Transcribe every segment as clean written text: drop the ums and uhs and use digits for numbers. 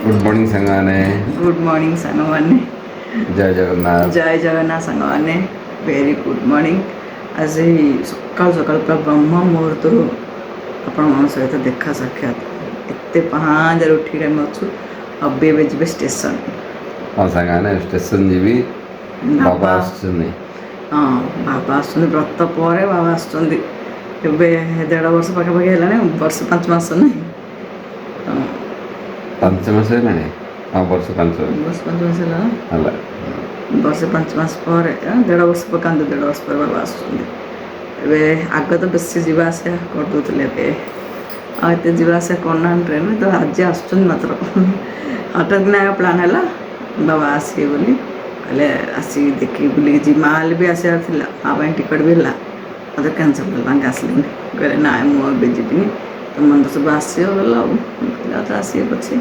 Good morning सांगाने good morning सांगवाने जय Jagannath सांगवाने very good morning आज सकाल सकाल पूरा ब्रह्म मुहूर्त आपण सहित देखा साक्षात एत पहाड़ उठिक आम अच्छु अभी जी स्टेशन हाँ सांगाने स्टेशन जीवी बाबा हाँ बाबा व्रत पर बाबा आसुँच 1.5 वर्ष पाखापाखि है वर्ष 5 मास नहीं 5 मास है हाँ वर्ष 5 मास है वर्ष 5 मास पर 1.5 वर्ष पकाते 1.5 वर्ष पर बाबा आसुँच आग तो बेस जावास करदे आते जावास करना ट्रेन तो आज आस मात्र हठात दिन प्लान है बाबा आसवे बोली कहले आसिक देखिए बुल जी माल भी आसार माँ टिकट भी है मतलब कैनसल कर आसली कहले ना मुझे जीवन तो मन तो सब आसो गला तो आसवे पचे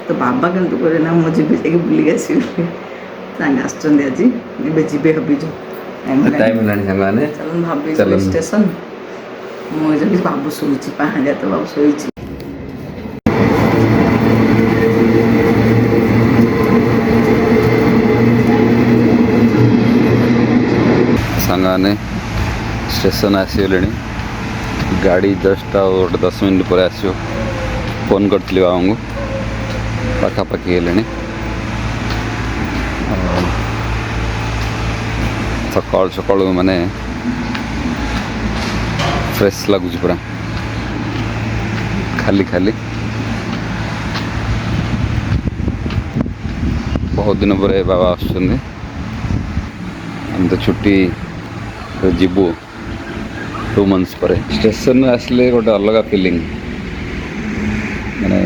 तो बाबा केमती कहले ना मुझे जी बुलिक आसवे आज जी हबी जो चल भाभी स्टेशन मुझे बाबू शोची पहाड़िया तो बाबू शोची सांगाने स्टेशन आसीगले गाड़ी जस्ट 10 मिनट पर आसो फोन करी बाबा को पाखापाखि है सकाल सकाल माने फ्रेश लगुच पूरा खाली खाली बहुत दिन पर बाबा आसुँच तो छुट्टी जीवु 2 मंथ्स पर स्टेशन आसले गोटे अलग फिलिंग माने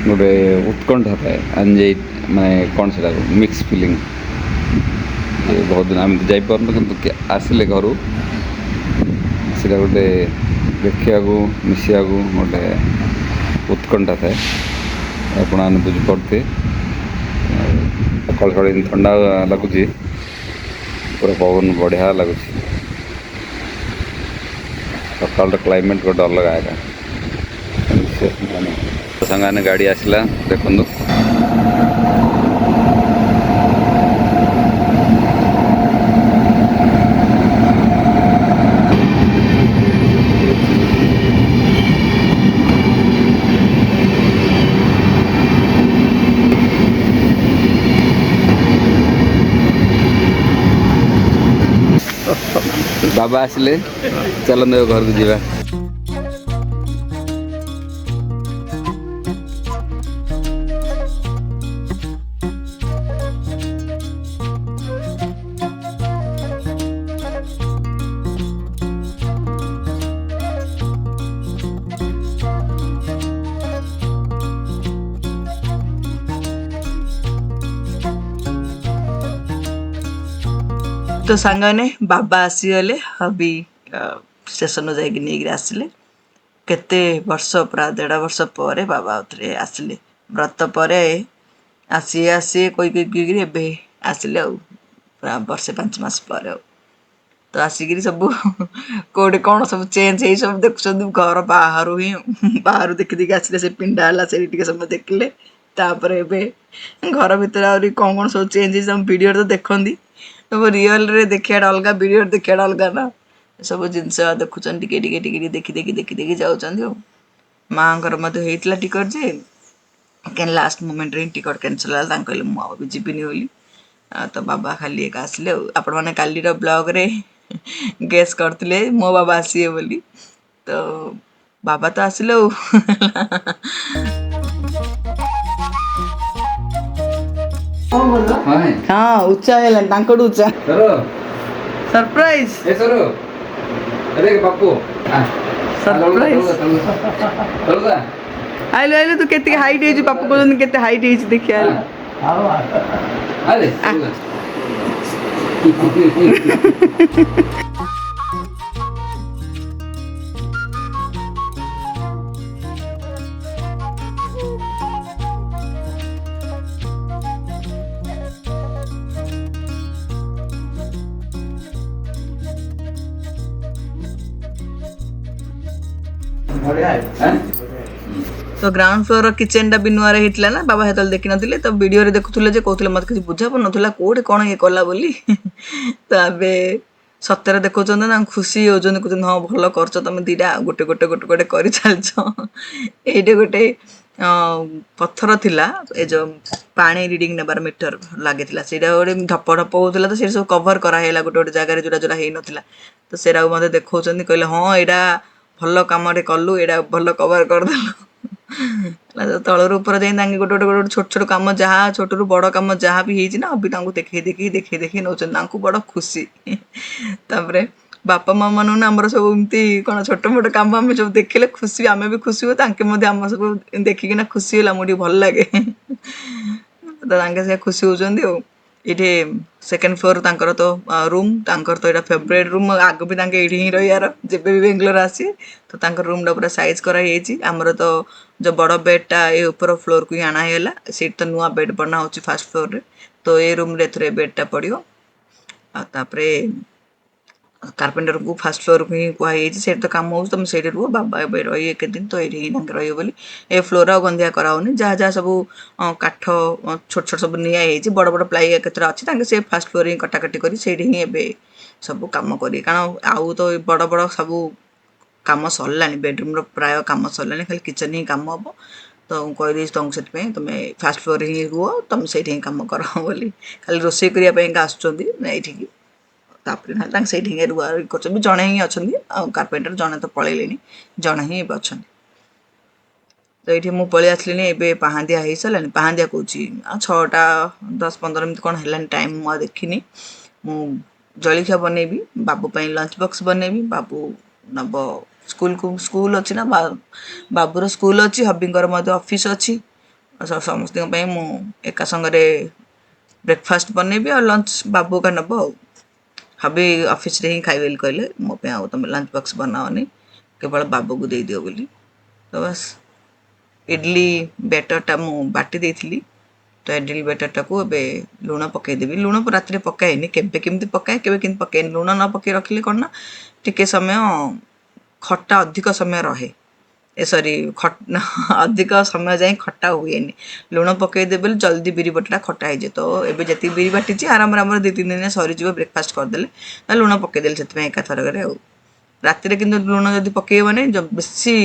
गोटे उत्कंठा थाए एंजाइटी माने कौन से मिक्स फिलिंग बहुत दिन आम जापर कि आसिले घर से गोटे देखा मिसा गोटे उत्कंठा थाए आपने बुझीपे सकाल सकाल ठंडा लगुच पूरा पवन बढ़िया लगुच सकाल क्लाइमेट गोटे अलग आएगा संगाने गाड़ी आसला देखु बाबा आसले चलते घर को जीवा तो सांगने बाबा आसीगले हबी स्टेशन जाइक नहीं आसिले केते वर्ष पूरा 1.5 वर्ष पर बाबा उतरे आसिले व्रत पर आसी आसी कोई आसिले पूरा वर्ष 5 मास पर तो आसिक सब कौटे कौन सब चेंज है सब देखुं घर बाहर ही बाहर देखी देखी आसिले से पिंडा है से सब देखले तापर घर भीतर आहरी कौन कौन सब चेंज है वीडियो तो देखती सब रियल रे देखा अलग वीडियो देखा अलग ना सब जिनस देखुं टिके देखी देखी देखी देखी जाऊँ माँ होता टिकट जे क्या लास्ट मोमेंट रे टिकट कैंसल है कहले मुझे जीविनी बोली तो बाबा खाली एक आसले आपण मैंने काली ब्लॉग रे गेस करते मो बाबा आसवे बोली तो बाबा तो आसिले हाँ उच्चा है उच्चा सरप्राइज अरे बापू सरप्राइज आइलो आइलो तू केते हाइट है बापू को केते हाइट है देखिए अरे बढ़िया है तो ग्राउंड फ्लोर किचेनटा भी नुआरे होता ना बाबा हेतल देखी नथिले तो वीडियो रे देखुथिले जे कहउथिले मत किछि बुझा पड़ नथिला कोडे कोन ये कला बोली तो आबे सत्तर देखौछन ना खुशी होजन कहउछन हां भलो करछ तमे दीटा गोटे गोटे गोटे गोटे करि चलछ एटे गोटे पत्थर थिला ए जो पानी रीडिंग नेबार मीटर लागिथिला सेटा गोटे धप धप होउथिला तो से सब कवर करा हेला गोटे गोटे जगह रे जोरा जोरा हेइ नथिला तो सेरा मते देखौछन कहले हां एटा भलो काम रे कलु एटा भलो कवर कर देलु तलर ऊपर जाई तांगे गोटे गोटे छोट छोट काम जहाँ छोट रु बड़ काम जहाँ भी हेछि ना अभी तांको देखै नौछन तांको बड़ खुशी तापरे बापा माँ मानू ना हमर सब एमती कोन छोट मोट काम हम सब देखिले खुशी आमे भी खुशी हो तांके मध्ये हम सब देखि कि ना खुशी होला मुडी भल लागे तो तांके से खुशी होजंदी हो इठे सेकंड फ्लोर तांकर तो रूम तांकर तो एटा फेवरेट रूम आग भी तांके एठी ही रहियार जेबे भी बेंगलोर आसी तो तांकर रूम डा पूरा साइज करा हेछि हमर तो जो बड़ बेडटा ए ऊपर फ्लोर को आना हेला सेट तो नुआ बेड बना होछि फर्स्ट फ्लोर रे तो ए रूम रे थरे बेडटा पडियो आ तापरे कार्पेंटर को फर्स्ट फ्लोर को ही कहई से तो काम हो तुम से रुह बाबा ए रही एक दिन तो ये रही बोली ए फ्लोर आ गंधिया कराऊनी जहाँ जहाँ सब काठ छोट छोट सब निया बड़ बड़ प्लाई केतरा अच्छी से फर्स्ट फ्लोर ही कटाकटी कर ही एबे सब कम करी कारण आउ तो बड़ बड़ सब काम सरलानी बेडरूम प्राय काम सरलानी खाली किचन ही काम हम तो कहीदे तुमको से तुम फास्ट फ्लोर ही रुह तुम से कम कर बोली खाली रोषे करने आसुँच तापर ना तांग सेठी हे रुआ करछ भी जणे ही अछंदी कार्पेंटर जणे तो पळेलेनी जणे ही बछन तो एठी मु पळे आसलिनी एबे पहांदिया हे सलानी पहांदिया कोची 6टा 10-15 मिनिट कोन हेलानी टाइम म देखिनी मु जळिखा बनेबी बाबू पई लंच बॉक्स बनेबी बाबू नब स्कूल अछि ना बाबूर स्कूल अछि हबिंगर मध्ये ऑफिस अछि समस्त पई मु एका संगरे ब्रेकफास्ट बनेबी और लंच बाबू का नब हबी ऑफिस रे ही खाइबेल कहले मो पे आउ तुम लंच बॉक्स बनाओनी केवल बाबू को दे दियो बोली तो बस इडली बैटर टा मु बाटी देथिली तो इडली बैटर टा को बे लूण पकाई देबी लूण रात रे पकाएनी केबे केमती पकाए केबे केमती पकाए लूण न पकाई रखले कोन ना टिके समय खट्टा अधिक समय रहे ए सॉरी अधिक समय जाए खट्टा हुएनी लूण पकाई देबे जल्दी बिरी बटा खट्टा हे जे तो एबे जति बिरी बाटी छी आराम आराम 2-3 दिन सरी जीव ब्रेकफास्ट कर देले ना लूण पकाई देले सेतमे एका थरगरे आ रात रे किंतु लूण जदी पकाइबो नै बेसी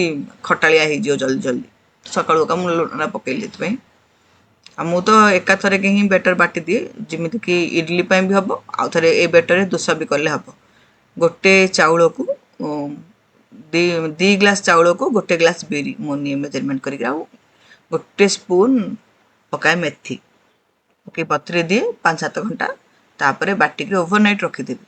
खटालिया हे जियो जल्दी जल्दी सकाळो का मु लूण पकाइले सेतमे आ मु तो एका थरे के ही बेटर बाटी दिए जिमिति कि इडली पई भी हबो आ थरे ए बेटर डोसा भी करले हबो गोटे चाउल को दी ग्लास चाउल को गोटे ग्लास बिरी मोनी मेजरमेंट करी गोटे स्पून पकाए मेथी ओके पत्रे दिए 5-7 घंटा तापरे बाटिक ओवरनाइट रखिदेबी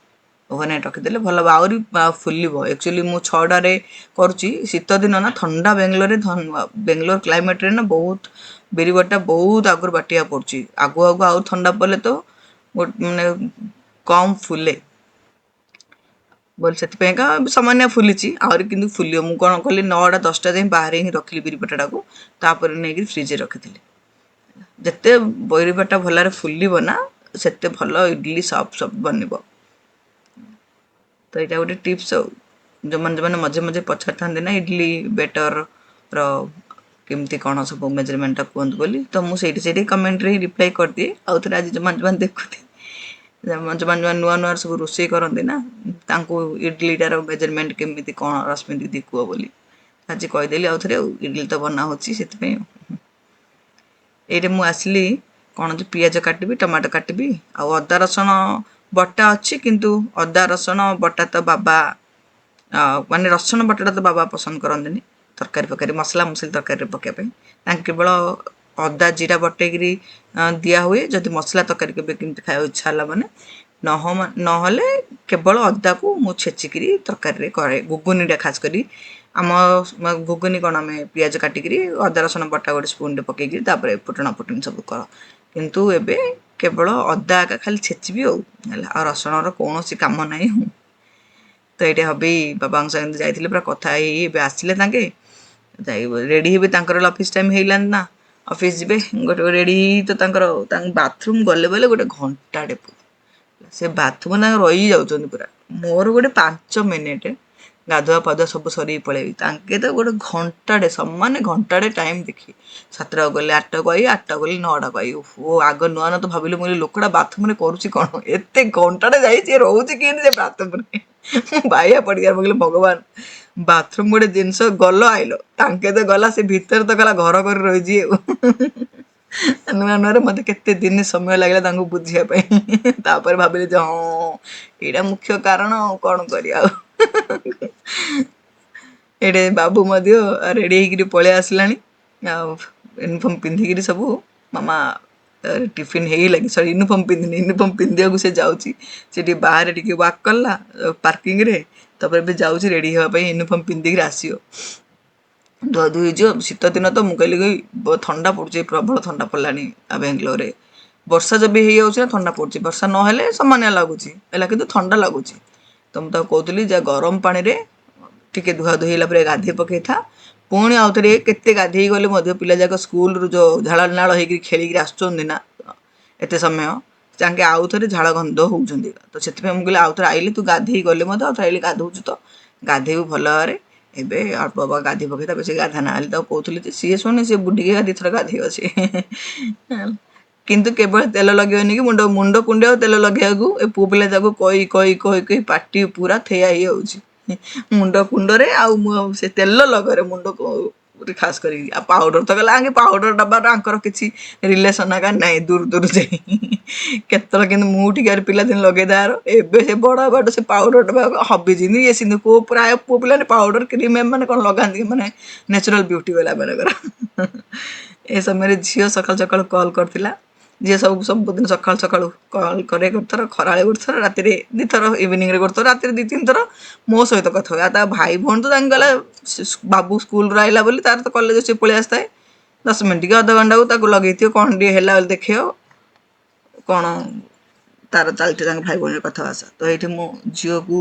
ओवरनाइट रखिदेले भल आउरी फुलिबो एक्चुअली मु 6टा रे करची शीत दिन ना ठंडा बेंगलोर क्लाइमेट रे ना बहुत बिरीबटा बहुत आगर बाटिया पड़ची आगु आगु आउ ठंडा पले तो माने कम फुले बोल से का सामान्य फुली आउरी किंतु फुलियो मु कोन कहली 9टा 10टा जाई बाहर ही रखली बिरीबटा को तापर नै कि फ्रिज रे रखिथिली जत्ते बिरीबटा भलारे फुलिबो ना सेते भलो इडली सॉफ्ट बनिबो तो यहाँ गोटे टिप्स जो मैंने मझे मझे पचार था ना इडली बेटर केमती कौन सब मेजरमेंट कहतु बोली तो मुझे कमेंट रे रिप्लाई कर दिए आउ थे आज जो मैंने देखुते जो मैंने नुआ नुआ सब रोषे करते ना इडलीटार मेजरमेंट केमती कौन रश्मि दीदी कह बोली आज कहीदेली आउ थे इडली तो बना होची ये मुझे आसली कौन जो पियाज काटबी टमाटो काटबी आ अदा रसुण बटा अच्छी किंतु अदा रसुण बटा तो बाबा माने रसुण बटाटा तो बाबा पसंद करते तरकारी पकारि मसला मसली तरकारी पकाइबा केवल अदा जीरा बटेकरी दिया हुए जदि मसला तरकारी केमती खाया इच्छा है मैंने नहले केवल अदा को मु छेचिकी तरकारी करे गुगुनी खास करी आम गुगुनी कौन आम पियाज काटिकी अदा रसुण बटा गोटे स्पून रे पकईकि फुटना फुटनी सब कर किंतु एबे केवल अदा एका खाली छेचबी आ रसुण कौन कम ना तो ये हबी बाबा संगे जाइए पूरा कथा आसिले रेडी हे ऑफिस टाइम होलानी ना ऑफिस जी गोटे रेडी तो बाथरूम गले बोले गोटे घंटाटे से बाथरूम रही जाऊँ पूरा मोर गोटे 5 मिनिट ଗାଧୁଆ ପାଧୁଆ ସବୁ ସରିକି ପଳେଇବି। ତାଙ୍କେ ତ ଗୋଟେ ଘଣ୍ଟାଟେ ସମାନେ ଘଣ୍ଟାଟେ ଟାଇମ୍ ଦେଖି 7ଟାକୁ ଗଲେ 8ଟାକୁ ଆଇ 8ଟାକୁ ଗଲେ 9ଟାକୁ ଆଇ। ଓ ଆଗ ନୂଆ ନୂଆ ତ ଭାବିଲି ମୁଁ ଲୋକଟା ବାଥରୁମ୍ରେ କରୁଛି କ'ଣ, ଏତେ ଘଣ୍ଟାଟେ ଯାଇଛି ରହୁଛି କେମିତି ସେ ବାଥରୁମ୍ରେ। ମୁଁ ବାଇଆ ପଡ଼ିକା ପକେଇଲି ଭଗବାନ, ବାଥରୁମ୍ ଗୋଟେ ଜିନିଷ ଗଲ ଆଇଲ, ତାଙ୍କେ ତ ଗଲା ସେ ଭିତରେ ତ ଗଲା ଘର କରି ରହିଛି ଆଉ। ନୂଆ ନୂଆରେ ମୋତେ କେତେ ଦିନ ସମୟ ଲାଗିଲା ତାଙ୍କୁ ବୁଝିବା ପାଇଁ। ତାପରେ ଭାବିଲି ଯେ ହଁ ଏଇଟା ମୁଖ୍ୟ କାରଣ, ଆଉ କ'ଣ କରିବା ଆଉ। ଏଇଟେ ବାବୁ ମଧ୍ୟ ରେଡ଼ି ହେଇକିରି ପଳେଇ ଆସିଲାଣି। ଆଉ ୟୁନିଫର୍ମ ପିନ୍ଧିକିରି ସବୁ ମାମା ଟିଫିନ୍ ହେଇଗଲାକି, ସରି ୟୁନିଫର୍ମ ପିନ୍ଧିନି, ୟୁନିଫର୍ମ ପିନ୍ଧିବାକୁ ସେ ଯାଉଛି। ସେଠି ବାହାରେ ଟିକେ ୱାକ୍ କଲା ପାର୍କିଂରେ, ତାପରେ ଏବେ ଯାଉଛି ରେଡ଼ି ହେବା ପାଇଁ, ୟୁନିଫର୍ମ ପିନ୍ଧିକିରି ଆସିବ। ଧୁଆ ଧୁଇ ହେଇଯିବ। ଶୀତ ଦିନ ତ ମୁଁ କହିଲି ଥଣ୍ଡା ପଡ଼ୁଛି, ପ୍ରବଳ ଥଣ୍ଡା ପଡ଼ିଲାଣି ବାଙ୍ଗାଲୋରରେ। ବର୍ଷା ଯଦି ହେଇଯାଉଛି ନା ଥଣ୍ଡା ପଡ଼ୁଛି, ବର୍ଷା ନହେଲେ ସମାନିଆ ଲାଗୁଛି, ହେଲା କିନ୍ତୁ ଥଣ୍ଡା ଲାଗୁଛି। ତ ମୁଁ ତାକୁ କହୁଥିଲି ଯେ ଗରମ ପାଣିରେ ଟିକେ ଧୁଆ ଧୁଇ ହେଲା ପରେ ଗାଧୋଇ ପକେଇଥା। ପୁଣି ଆଉଥରେ କେତେ ଗାଧେଇ ଗଲେ ମଧ୍ୟ ପିଲାଯାକ ସ୍କୁଲରୁ ଯେଉଁ ଝାଳ ନାଳ ହେଇକି ଖେଳିକିରି ଆସୁଛନ୍ତି ନା ଏତେ ସମୟ, ତାଙ୍କେ ଆଉଥରେ ଝାଳ ଗନ୍ଧ ହେଉଛନ୍ତି। ତ ସେଥିପାଇଁ ମୁଁ କହିଲି ଆଉଥରେ ଆଇଲି ତୁ ଗାଧେଇ ଗଲେ ମଧ୍ୟ ଆଉଥରେ ଆଇଲି ଗାଧଉଛୁ ତ ଗାଧେଇବୁ ଭଲ ଭାବରେ। ଏବେ ଅଳ୍ପ ଗାଧେଇ ପକେଇ ତା ବେଶୀ ଗାଧା ନା ହେଲେ ତାକୁ କହୁଥିଲି ଯେ ସିଏ ଶୁଣି, ସିଏ ବୁଡ଼ିକି 2 ଥର ଗାଧେଇବ ସିଏ। କିନ୍ତୁ କେବଳ ତେଲ ଲଗେଇବନି କି ମୁଣ୍ଡ କୁଣ୍ଡେଇ ତେଲ ଲଗେଇବାକୁ ଏ ପୁଅ ପିଲା ଯାକୁ କହି ପାଟି ପୁରା ଥେୟା ହେଇଯାଉଛି। ମୁଣ୍ଡ କୁଣ୍ଡରେ ଆଉ ସେ ତେଲ ଲଗରେ ମୁଣ୍ଡକୁ ଖାସ୍ କରିକି। ଆଉ ପାଉଡ଼ର ତ ଗଲା ଆଗେ ପାଉଡ଼ର ଡବାର ଆଙ୍କର କିଛି ରିଲେସନ୍ ଆକା ନାହିଁ, ଦୂର ଯାଇ। କେତେବେଳେ କିନ୍ତୁ ମୁଁ ଟିକେ ପିଲାଦିନ ଲଗେଇଦାର, ଏବେ ସେ ବଡ଼ ବାଟ ସେ ପାଉଡ଼ର ଡବା ହବିଯିନି। ଇଏ ସିନ୍ତି ପ୍ରାୟ ପୁଅ ପିଲାମାନେ ପାଉଡ଼ର କ୍ରିମ୍ ମାନେ କ'ଣ ଲଗାନ୍ତି, ମାନେ ନ୍ୟାଚୁରାଲ୍ ବିୟୁଟି ବାଲା ମାନଙ୍କର। ଏ ସମୟରେ ଝିଅ ସକାଳୁ ସକାଳୁ କଲ୍ କରିଥିଲା। ଝିଅ ସବୁଦିନ ସକାଳୁ ସକାଳୁ କଲ୍ କରେ, ଗୋଟେ ଥର ଖରାବେଳେ, ଗୋଟେ ଥର ରାତିରେ 2 ଥର, ଇଭିନିଂରେ ଗୋଟେ ଥର, ରାତିରେ 2-3 ଥର ମୋ ସହିତ କଥା ହୁଏ। ଆଉ ତା ଭାଇ ଭଉଣୀ ତ ତାଙ୍କୁ ଗଲା ବାବୁ ସ୍କୁଲରୁ ଆଇଲା ବୋଲି ତାର ତ କଲେଜ ସେ ପଳେଇ ଆସିଥାଏ। 10 ମିନିଟ୍ କି ଅଧଘଣ୍ଟାକୁ ତାକୁ ଲଗେଇଥିବ କ'ଣ ଟିକେ ହେଲା ବୋଲି ଦେଖେଇବ, କ'ଣ ତାର ଚାଲିଥିବ ତାଙ୍କ ଭାଇ ଭଉଣୀର କଥାବାର୍ତ୍ତା। ତ ଏଇଠି ମୁଁ ଝିଅକୁ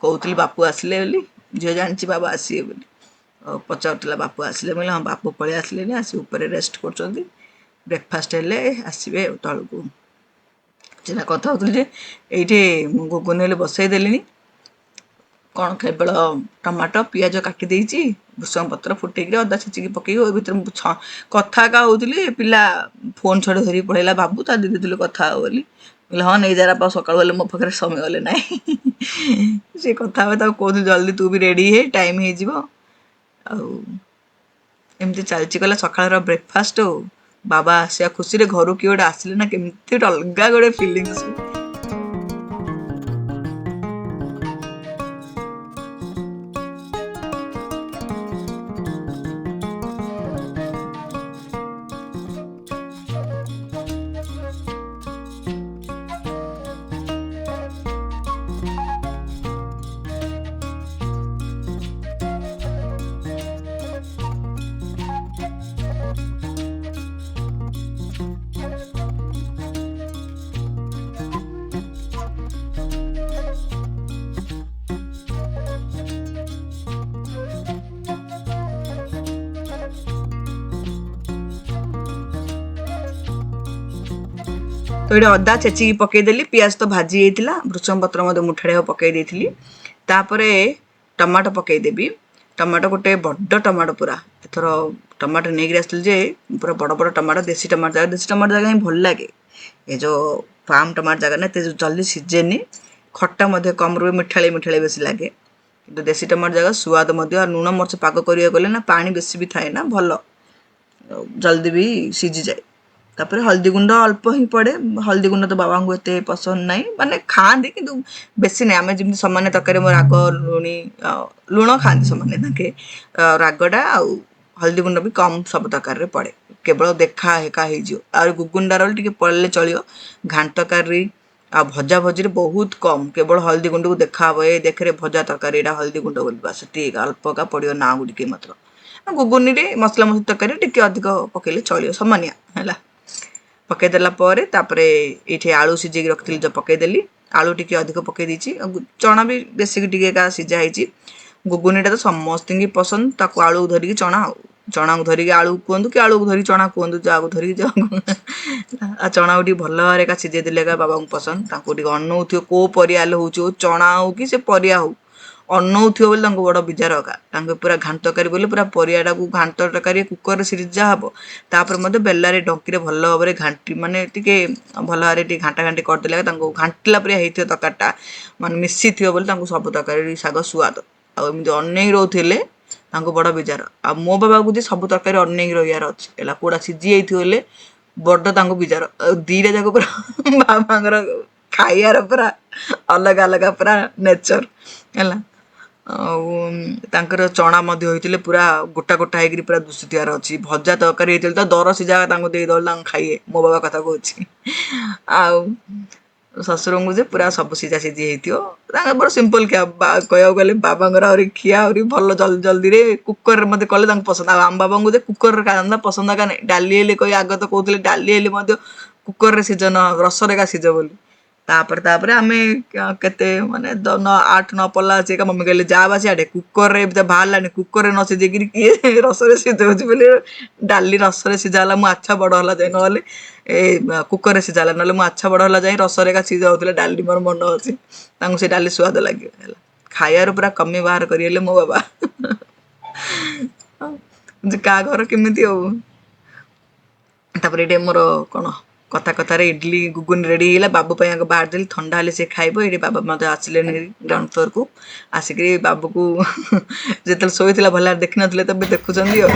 କହୁଥିଲି ବାପୁ ଆସିଲେ ବୋଲି, ଝିଅ ଜାଣିଛି ବାବା ଆସିବେ ବୋଲି। ଆଉ ପଚାରୁଥିଲା ବାପୁ ଆସିଲେ ବୋଲି। ହଁ ବାପୁ ପଳେଇ ଆସିଲେନି, ଆସି ଉପରେ ରେଷ୍ଟ କରୁଛନ୍ତି। ବ୍ରେକଫାଷ୍ଟ ହେଲେ ଆସିବେ ଆଉ ତଳକୁ। ସେଟା କଥା ହେଉଥିଲି ଯେ ଏଇଠି ମୁଁ ଗୁଗୁନି ହେଲେ ବସେଇ ଦେଲିଣି। କ'ଣ କେବଳ ଟମାଟୋ ପିଆଜ କାଟି ଦେଇଛି, ଭୃଷଙ୍ଗ ପତ୍ର ଫୁଟେଇକିରି ଅଦା ଛେଚିକି ପକେଇକି ওই ଭିତରେ କଥା ଏକା ହେଉଥିଲି। ପିଲା ଫୋନ୍ ଛଡ଼େଇ ଧରିକି ପଳେଇଲା ବାବୁ, ତା ଦିଦି ଥିଲେ କଥା ହେବ ବୋଲି। କହିଲେ ହଁ ନେଇଯାରା ବାପା, ସକାଳୁ ହେଲେ ମୋ ପାଖରେ ସମୟ ହେଲେ ନାହିଁ। ସେ କଥା ହେବେ, ତାକୁ କହୁଥିଲି ଜଲ୍ଦି ତୁ ବି ରେଡ଼ି ହେ, ଟାଇମ୍ ହେଇଯିବ। ଆଉ ଏମିତି ଚାଲିଛି ଗଲା ସକାଳର ବ୍ରେକଫାଷ୍ଟ। ଆଉ ବାବା ଆସିବା ଖୁସିରେ, ଘରୁ କିଏ ଗୋଟେ ଆସିଲେ ନା କେମିତି ଗୋଟେ ଅଲଗା ଗୋଟେ ଫିଲିଙ୍ଗସ୍। ତ ଏଇଟା ଅଦା ଛେଚିକି ପକେଇଦେଲି, ପିଆଜ ତ ଭାଜି ହେଇଥିଲା, ଭୃଷଙ୍ଗ ପତ୍ର ମଧ୍ୟ ମୁଠାଟେ ପକେଇ ଦେଇଥିଲି। ତାପରେ ଟମାଟୋ ପକେଇଦେବି। ଟମାଟୋ ଗୋଟେ ବଡ଼ ଟମାଟୋ ପୁରା, ଏଥର ଟମାଟୋ ନେଇକିରି ଆସିଥିଲି ଯେ ପୁରା ବଡ଼ ବଡ଼ ଟମାଟୋ, ଦେଶୀ ଟମାଟୋ ଜାଗା ହିଁ ଭଲ ଲାଗେ। ଏ ଯେଉଁ ଫାର୍ମ ଟମାଟୋ ଜାଗା ନା ଏତେ ଜଲ୍ଦି ସିଝେନି, ଖଟା ମଧ୍ୟ କମ୍ ରୁହେ, ମିଠାଳି ବେଶୀ ଲାଗେ। କିନ୍ତୁ ଦେଶୀ ଟମାଟୋ ଜାଗା ସୁଆଦ ମଧ୍ୟ, ଲୁଣ ମରିଚ ପାଗ କରିବାକୁ ଗଲେ ନା ପାଣି ବେଶୀ ବି ଥାଏ ନା, ଭଲ ଜଲ୍ଦି ବି ସିଝିଯାଏ। ତାପରେ ହଳଦୀ ଗୁଣ୍ଡ ଅଳ୍ପ ହିଁ ପଡ଼େ। ହଳଦୀ ଗୁଣ୍ଡ ତ ବାବାଙ୍କୁ ଏତେ ପସନ୍ଦ ନାହିଁ, ମାନେ ଖାଆନ୍ତି କିନ୍ତୁ ବେଶୀ ନାହିଁ। ଆମେ ଯେମିତି ସମାନ ତରକାରୀ ରାଗ ଲୁଣ ଖାଆନ୍ତି ସେମାନେ, ତାଙ୍କେ ରାଗଟା ଆଉ ହଳଦୀ ଗୁଣ୍ଡ ବି କମ୍ ସବୁ ତରକାରୀରେ ପଡ଼େ, କେବଳ ଦେଖା ଏକା ହେଇଯିବ। ଆଉ ଗୁଗୁଣ୍ଡାର ଟିକେ ପଡ଼ିଲେ ଚଳିବ। ଘାଣ୍ଟ ତରକାରୀ ଆଉ ଭଜା ଭଜିରେ ବହୁତ କମ୍, କେବଳ ହଳଦୀ ଗୁଣ୍ଡକୁ ଦେଖାହେବ, ଏ ଦେଖରେ ଭଜା ତରକାରୀ ଏଇଟା ହଳଦୀ ଗୁଣ୍ଡ ବୋଲିବା, ସେତିକି ଅଳ୍ପ ଏକା ପଡ଼ିବ ନା ଟିକେ ମାତ୍ର। ଗୁଗୁନିରେ ମସଲା ତରକାରୀ ଟିକେ ଅଧିକ ପକେଇଲେ ଚଳିବ, ସମାନିଆ ହେଲା। ପକେଇଦେଲା ପରେ ତାପରେ ଏଇଠି ଆଳୁ ସିଝେଇକି ରଖିଥିଲି ତ ପକେଇଦେଲି। ଆଳୁ ଟିକେ ଅଧିକ ପକେଇ ଦେଇଛି, ଚଣା ବି ବେଶିକି ଟିକେ ଏକା ସିଝା ହେଇଛି। ଗୁଗୁନିଟା ତ ସମସ୍ତଙ୍କୁ ପସନ୍ଦ, ତାକୁ ଆଳୁକୁ ଧରିକି ଚଣା, ଆଉ ଚଣାକୁ ଧରିକି ଆଳୁ କୁହନ୍ତୁ କି ଆଳୁକୁ ଧରିକି ଚଣା କୁହନ୍ତୁ, ଯାହାକୁ ଧରିକି ଯାଉ। ଆଉ ଚଣାକୁ ଟିକେ ଭଲ ଭାବରେ ଏକା ସିଝେଇ ଦେଲେ ଏକା ବାବାଙ୍କୁ ପସନ୍ଦ। ତାଙ୍କୁ ଟିକେ ଅନଉଥିବ କେଉଁ ପରିବା ହେଲେ ହେଉଛି, ଚଣା ହଉ କି ସେ ପରିବା ହଉ, ଅନଉଥିବ ବୋଲି ତାଙ୍କୁ ବଡ଼ ବିଜାର ହକା। ତାଙ୍କୁ ପୁରା ଘାଣ୍ଟ ତରକାରୀ ବୋଲି ପୁରା ପରିବାଟାକୁ ଘାଣ୍ଟ ତରକାରୀ କୁକରରେ ସିଝା ହବ, ତାପରେ ମଧ୍ୟ ବେଲାରେ ଡଙ୍କିରେ ଭଲ ଭାବରେ ଘାଣ୍ଟି ମାନେ ଟିକେ ଭଲ ଭାବରେ ଟିକେ ଘାଣ୍ଟା ଘାଣ୍ଟି କରିଦେଲେ ତାଙ୍କୁ ଘାଣ୍ଟିଲା ପରିଆ ହେଇଥିବ ତରକାରୀଟା, ମାନେ ମିଶିଥିବ ବୋଲି ତାଙ୍କୁ ସବୁ ତରକାରୀ ଶାଗ ସୁଆଦ। ଆଉ ଏମିତି ଅନେଇ ରହୁଥିଲେ ତାଙ୍କୁ ବଡ଼ ବିଜାର। ଆଉ ମୋ ବାବାକୁ ଯେ ସବୁ ତରକାରୀ ଅନେଇକି ରହିବାର ଅଛି ହେଲା, କୋଉଟା ସିଝି ଯାଇଥିବ ହେଲେ ବଡ଼ ତାଙ୍କୁ ବିଜାର। ଆଉ ଦିଟା ଯାକ ପୁରା ବାବାଙ୍କର ଖାଇବାର ପୁରା ଅଲଗା ଅଲଗା ପୁରା ନେଚର ହେଲା। ଆଉ ତାଙ୍କର ଚଣା ମଧ୍ୟ ହୋଇଥିଲେ ପୁରା ଗୋଟା ଗୋଟା ହେଇକିରି ପୁରା ଦୁଷୁଥିବାର ଅଛି। ଭଜା ତରକାରୀ ହେଇଥିଲେ ତ ଦର ସିଝା ତାଙ୍କୁ ଦେଇଦବ ତାଙ୍କୁ ଖାଇବେ, ମୋ ବାବା କଥା କହୁଛି। ଆଉ ଶ୍ୱଶୁରଙ୍କୁ ଯେ ପୁରା ସବୁ ସିଝା ସିଝି ହେଇଥିବ, ତାଙ୍କର ବଡ଼ ସିମ୍ପଲ୍ ଖିଆ। କହିବାକୁ ଗଲେ ବାବାଙ୍କର ଆହୁରି ଖିଆ ଆହୁରି ଭଲ ଜଲ୍ଦି ଜଲ୍ଦିରେ କୁକରରେ ମଧ୍ୟ କଲେ ତାଙ୍କୁ ପସନ୍ଦ। ଆଉ ଆମ ବାବାଙ୍କୁ ଯେ କୁକରରେ ଖାଆନ୍ତି ପସନ୍ଦ ଏକା ନାହିଁ। ଡାଲି ହେଲେ କହି ଆଗ ତ କହୁଥିଲେ ଡାଲି ହେଲେ ମଧ୍ୟ କୁକରରେ ସିଝନ ରସରେ ଏକା ସିଝ ବୋଲି। ତାପରେ ଆମେ କେତେ ମାନେ 8-9 ପଲା ଅଛି ଏକା ମମି କହିଲେ ଯା ବା ସିଆଡ଼େ କୁକରରେ ବାହାରିଲାନି, କୁକରରେ ନ ସିଝେଇକିରି କିଏ ରସରେ ସିଝଉଛି ବୋଲି ଡାଲି ରସରେ ସିଝା ହେଲା। ମୁଁ ଆଚ୍ଛା ବଡ଼ ହେଲା ଯାଏ, ନହେଲେ ଏ କୁକରରେ ସିଝା ହେଲା, ନହେଲେ ମୁଁ ଆଚ୍ଛା ବଡ଼ ହେଲା ଯାଏ ରସରେ ଏକା ସିଝା ହଉଥିଲେ ଡାଲି, ମୋର ମନ ଅଛି। ତାଙ୍କୁ ସେ ଡାଲି ସୁଆଦ ଲାଗିବ ହେଲା। ଖାଇବାରୁ ପୁରା କମି ବାହାର କରିଗଲେ ମୋ ବାବା। ଯେ କାହା ଘର କେମିତି ଆଉ। ତାପରେ ଏଇଠି ମୋର କ'ଣ କଥା କଥାରେ ଇଡଲି ଗୁଗୁନି ରେଡ଼ି ହେଇଗଲା। ବାବୁ ପାଇଁ ଆଗ ବାହାର ଦେଲି, ଥଣ୍ଡା ହେଲେ ସେ ଖାଇବ। ଏଇଠି ବାବା ମଧ୍ୟ ଆସିଲେଣି ଗ୍ରାଉଣ୍ଡ ଫ୍ଲୋରକୁ। ଆସିକିରି ବାବୁକୁ ଯେତେବେଳେ ଶୋଇଥିଲା ଭଲ ଭାବରେ ଦେଖିନଥିଲେ, ତେବେ ଦେଖୁଛନ୍ତି ଆଉ।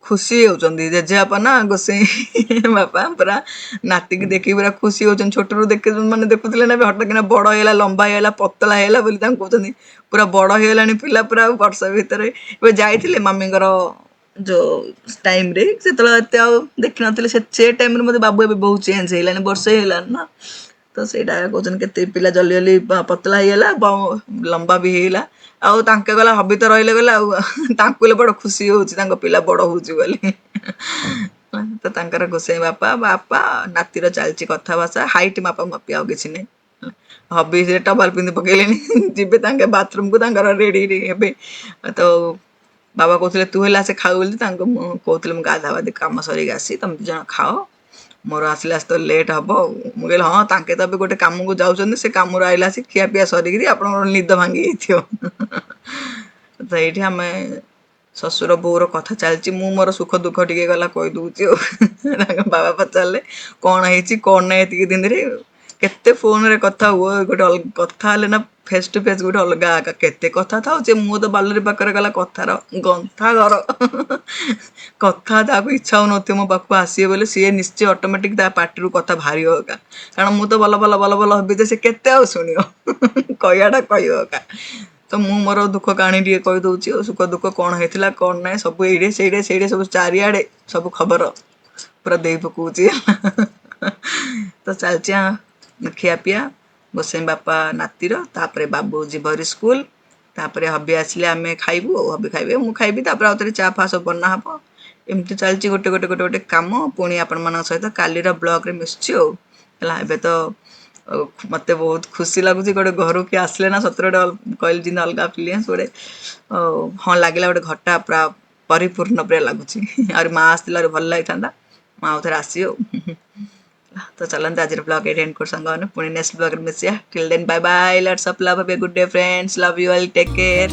ଖୁସି ହେଉଛନ୍ତି ଜେଜେବାପା ନା ଗୋସେଇଁ ବାପା ପୁରା ନାତିକି ଦେଖିକି ପୁରା ଖୁସି ହେଉଛନ୍ତି। ଛୋଟରୁ ମାନେ ଦେଖୁଥିଲେ ନା, ହଠାତ୍ କିନା ବଡ଼ ହେଇଗଲା, ଲମ୍ବା ହେଇଗଲା, ପତଳା ହେଇଗଲା ବୋଲି ତାଙ୍କୁ କହୁଛନ୍ତି ପୁରା ବଡ଼ ହେଇଗଲାଣି ପିଲା ପୁରା। ଆଉ ବର୍ଷ ଭିତରେ ଏବେ ଯାଇଥିଲେ ମାମିଙ୍କର ଯୋଉ ଟାଇମ୍ରେ, ସେତେବେଳେ ଏତେ ଆଉ ଦେଖିନଥିଲେ। ସେ ଟାଇମ୍ରେ ମୋତେ ବାବୁ ଏବେ ବହୁତ ଚେଞ୍ଜ ହେଇଗଲାଣି, ବର୍ଷେ ହେଇଗଲାଣି ନା। ତ ସେଇଟା କହୁଛନ୍ତି କେତେ ପିଲା ଜଲ୍ଦି ଜଲ୍ଦି ପତଳା ହେଇଗଲା, ଲମ୍ବା ବି ହେଇଗଲା। ଆଉ ତାଙ୍କେ ଗଲା ହବି ତ ରହିଲେ ଗଲା। ଆଉ ତାଙ୍କୁ ହେଲେ ବଡ଼ ଖୁସି ହେଉଛି ତାଙ୍କ ପିଲା ବଡ଼ ହେଉଛି ବୋଲି। ତ ତାଙ୍କର ଗୋସେଇଁ ବାପା ନାତିର ଚାଲିଛି କଥାବାର୍ତ୍ତା, ହାଇଟ୍ ମାପା ମାପି ଆଉ କିଛି ନାହିଁ। ହବି ସେ ଟବଲ ପିନ୍ଧି ପକେଇଲେଣି, ଯିବେ ତାଙ୍କେ ବାଥରୁମକୁ, ତାଙ୍କର ରେଡ଼ି ହେବେ। ତ ବାବା କହୁଥିଲେ ତୁ ହେଲେ ଆସେ ଖାଉ ବୋଲି, ତାଙ୍କୁ ମୁଁ କହୁଥିଲି ମୁଁ ଗାଧାବାଧି କାମ ସରିକି ଆସି ତମେ 2 ଜଣ ଖାଅ, ମୋର ଆସିଲେ ଆସି ତ ଲେଟ୍ ହବ। ଆଉ ମୁଁ କହିଲି ହଁ, ତାଙ୍କେ ତ ଏବେ ଗୋଟେ କାମକୁ ଯାଉଛନ୍ତି, ସେ କାମରୁ ଆଇଲା ଆସି ଖିଆ ପିଆ ସରିକିରି ଆପଣଙ୍କର ନିଦ ଭାଙ୍ଗି ଯାଇଥିବ। ତ ଏଇଠି ଆମେ ଶ୍ୱଶୁର ବୋଉର କଥା ଚାଲିଛି, ମୁଁ ମୋର ସୁଖ ଦୁଃଖ ଟିକେ ଗଲା କହିଦଉଛି ଆଉ। ତାଙ୍କ ବାବା ପଚାରିଲେ କ'ଣ ହେଇଛି କ'ଣ ନାହିଁ ଏତିକି ଦିନରେ, କେତେ ଫୋନରେ କଥା ହୁଅ, ଗୋଟେ କଥା ହେଲେ ନା ଫେସ୍ ଟୁ ଫେସ୍ ଗୋଟେ ଅଲଗା ଏକା। କେତେ କଥା ଥାଉଛି, ମୁଁ ତ ବାଲୁରୀ ପାଖରେ ଗଲା କଥାର ଗନ୍ଥା ଘର। କଥା ତାକୁ ଇଚ୍ଛା ହଉନଥିବ ମୋ ପାଖକୁ ଆସିବେ ବୋଲି, ସିଏ ନିଶ୍ଚୟ ଅଟୋମେଟିକ୍ ତା ପାଟିରୁ କଥା ବାହାରିବ ଏକା। କାରଣ ମୁଁ ତ ବଲ ହବି ଯେ ସେ କେତେ ଆଉ ଶୁଣିବ, କହିବାଟା କହିବ ଏକା। ତ ମୁଁ ମୋର ଦୁଃଖ କାହାଣୀ ଟିକେ କହିଦଉଛି ଆଉ, ସୁଖ ଦୁଃଖ କ'ଣ ହେଇଥିଲା କ'ଣ ନାହିଁ ସବୁ ଏଇଡ଼େ ସେଇଡ଼େ ସବୁ ଚାରିଆଡ଼େ ସବୁ ଖବର ପୁରା ଦେଇ ପକଉଛି। ତ ଚାଲିଛି ଖିଆ ପିଆ, ଗୋସେଇଁ ବାପା ନାତିର, ତାପରେ ବାବୁ ଯିବ ହେରି ସ୍କୁଲ, ତାପରେ ହବି ଆସିଲେ ଆମେ ଖାଇବୁ। ଆଉ ହବି ଖାଇବେ, ମୁଁ ଖାଇବି, ତାପରେ ଆଉ ଥରେ ଚା ଫା ସବୁ ବନା ହବ। ଏମିତି ଚାଲିଛି ଗୋଟେ କାମ। ପୁଣି ଆପଣମାନଙ୍କ ସହିତ କାଲିର ବ୍ଲଗ୍ରେ ମିଶୁଛି ଆଉ ହେଲା। ଏବେ ତ ମୋତେ ବହୁତ ଖୁସି ଲାଗୁଛି, ଗୋଟେ ଘରକୁ କିଏ ଆସିଲେ ନା ସତରେ ଗୋଟେ କହିଲି ଯେମିତି ଅଲଗା ଫିଲିଙ୍ଗସ୍ ଗୋଟେ। ହଁ ଲାଗିଲା ଗୋଟେ ଘରଟା ପୁରା ପରିପୂର୍ଣ୍ଣ ପ୍ରିୟ ଲାଗୁଛି। ଆହୁରି ମା ଆସିଥିଲା ଆହୁରି ଭଲ ଲାଗିଥାନ୍ତା, ମା ଆଉ ଥରେ ଆସିବ ଆଉ। ତ ଚାଲନ୍ତୁ ଆଜିର ବ୍ଲଗ୍ ଏଇଠି ଏଣ୍ଡ କରୁ ସାଙ୍ଗମାନେ, ପୁଣି ନେକ୍ସଟ ବ୍ଲଗ୍ରେ ମିଶିବା। Till then bye bye, lots of love, have a good day friends, love you all, take care.